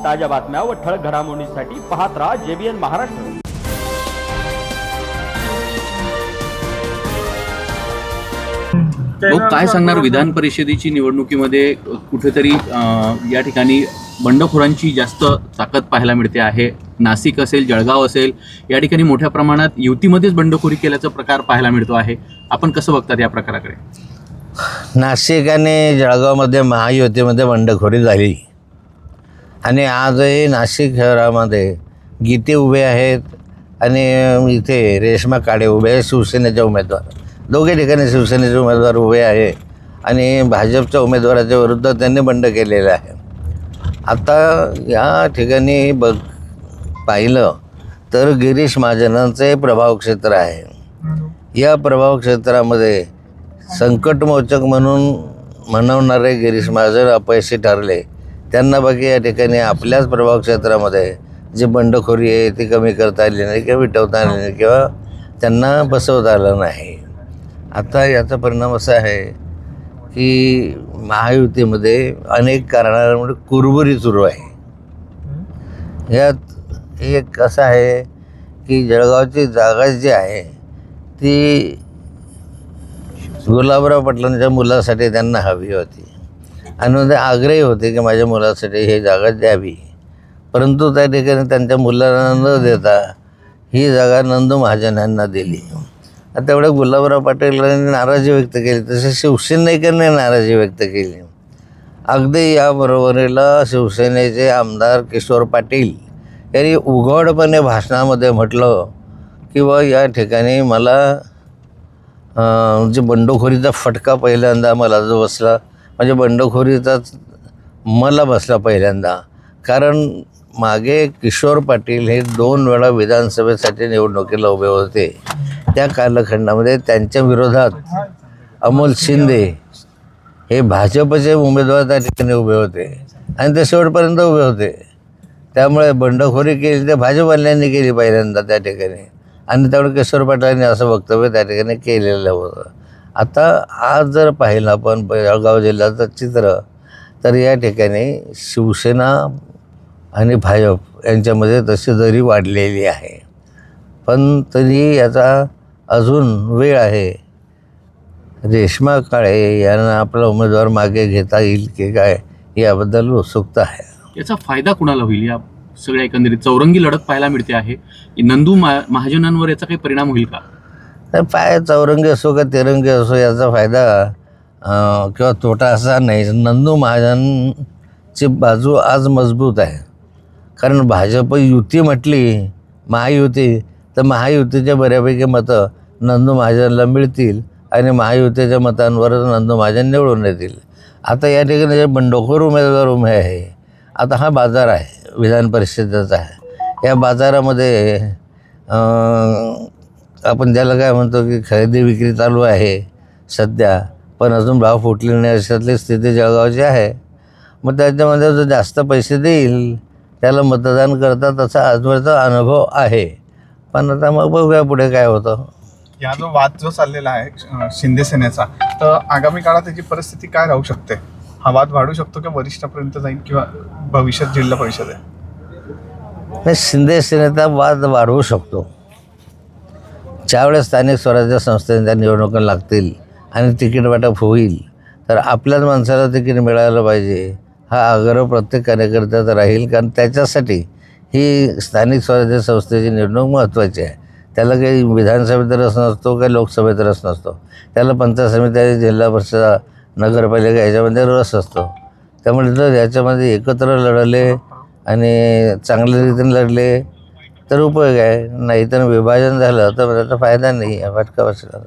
ताज्या बातम्या व ठळक घडामोडींसाठी पाहत राहा JBN महाराष्ट्र। काय सांगणार विधान परिषदेची निवडणुकीमध्ये कुठेतरी या ठिकाणी बंडखोरांची जास्त ताकद पाहायला मिळते आहे। नाशिक असेल, जळगाव असेल, या ठिकाणी मोठ्या प्रमाणात युतीमध्येच बंडखोरी केल्याचा प्रकार पाहायला मिळतो आहे। आपण कसं बघतात या प्रकाराकडे? नाशिक आणि जळगावमध्ये महायुतीमध्ये बंडखोरी झाली आणि आजही नाशिक शहरामध्ये गीते उभे आहेत आणि इथे रेश्मा काळे उभे आहेत, शिवसेनेचे उमेदवार। दोघे ठिकाणी शिवसेनेचे उमेदवार उभे आहे आणि भाजपच्या उमेदवाराच्या विरुद्ध त्यांनी बंड केलेलं आहे। आता या ठिकाणी पाहिलं तर गिरीश महाजनांचे प्रभाव क्षेत्र आहे। या प्रभाव क्षेत्रामध्ये संकटमोचक म्हणून म्हणवणारे गिरीश महाजन अपयशी ठरले। त्यांना बाकी या ठिकाणी आपल्याच प्रभाव क्षेत्रामध्ये जी बंडखोरी आहे ती कमी करता आली नाही किंवा मिटवता आली नाही किंवा त्यांना बसवता आलं नाही। आता याचा परिणाम असा आहे की महायुतीमध्ये अनेक कारणांमुळे कुरबुरी सुरू आहे। यात एक असं आहे की जळगावची जागा जी आहे ती गुलाबराव पाटलांच्या मुलासाठी त्यांना हवी होती आणि ते आग्रही होते की माझ्या मुलासाठी ही जागा द्यावी, परंतु त्या ठिकाणी त्यांच्या मुलांना न देता ही जागा नंदू महाजन यांना दिली। आता एवढ्या गुलाबराव पाटीलांनी नाराजी व्यक्त केली, तसे शिवसैनिकांनी नाराजी व्यक्त केली। अगदी याबरोबरीला शिवसेनेचे आमदार किशोर पाटील यांनी उघडपणे भाषणामध्ये म्हटलं की या ठिकाणी मला जे बंडखोरीचा फटका पहिल्यांदा मला जो बसला, म्हणजे बंडखोरीचाच मला बसला पहिल्यांदा, कारण मागे किशोर पाटील हे 2 वेळा विधानसभेसाठी निवडणुकीला उभे होते। त्या कालखंडामध्ये त्यांच्या विरोधात अमोल शिंदे हे भाजपचे उमेदवार त्या ठिकाणी उभे होते आणि ते शेवटपर्यंत उभे होते। त्यामुळे बंडखोरी केली ते भाजपवाल्यांनी केली पहिल्यांदा त्या ठिकाणी आणि त्यामुळे किशोर पाटलांनी असं वक्तव्य त्या ठिकाणी केलेलं होतं। आता आज जर पाहिलं आपण जळगाव जिल्ह्याचं चित्र, तर या ठिकाणी शिवसेना आणि भाजप यांच्यामध्ये तशी दरी वाढलेली आहे, पण तरी याचा अजून वेळ आहे। रेश्मा काळे यांना आपला उमेदवार मागे घेता येईल की काय याबद्दल उत्सुकता आहे। याचा फायदा कुणाला होईल? या सगळ्या एकंदरीत चौरंगी लढत पाहायला मिळते आहे। नंदू महाजनांवर याचा काही परिणाम होईल का? तर पाय चौरंगी असो का तिरंगी असो याचा फायदा किंवा तोटा असा नाही। नंदू महाजनची बाजू आज मजबूत आहे, कारण भाजप युती म्हटली महायुती, तर महायुतीच्या बऱ्यापैकी मतं नंदू महाजनला मिळतील आणि महायुतीच्या मतांवरच नंदू महाजन निवडून येतील। आता या ठिकाणी जे बंडखोर उमेदवार उभे आहे, आता हा बाजार आहे विधान परिषदेचा आहे। या बाजारामध्ये आपण ज्याला काय म्हणतो की खरेदी विक्री चालू आहे सध्या, पण अजून भाव फुटले नाही अशातली स्थिती जळगावची आहे। मग त्याच्यामध्ये जो जास्त पैसे देईल त्याला मतदान करतात असा आजवरचा अनुभव आहे, पण आता मग बघूया पुढे काय होतं। या जो वाद जो चाललेला आहे शिंदे सेनेचा, तर आगामी काळात त्याची परिस्थिती काय राहू शकते? हा वाद वाढू शकतो किंवा वरिष्ठापर्यंत जाईल किंवा भविष्यात जिल्हा परिषद आहे? नाही, शिंदे सेनेचा वाद वाढवू शकतो। ज्यावेळेस स्थानिक स्वराज्य संस्थांच्या निवडणुका लागतील आणि तिकीट वाटप होईल, तर आपल्याच माणसाला तिकीट मिळायला पाहिजे हा आग्रह प्रत्येक कार्यकर्त्याचा राहील, कारण त्याच्यासाठी ही स्थानिक स्वराज्य संस्थेची निवडणूक महत्त्वाची आहे। त्याला काही विधानसभेत रस नसतो, काही लोकसभेत रस नसतो, त्याला पंचायत समिती, जिल्हा परिषद, नगरपालिका याच्यामध्ये रस असतो। त्यामुळे जर याच्यामध्ये एकत्र लढले आणि चांगल्या रीतीने लढले तर उपयोग आहे, नाहीतर विभाजन झालं तर त्याचा फायदा नाही आहे, फटका बसला।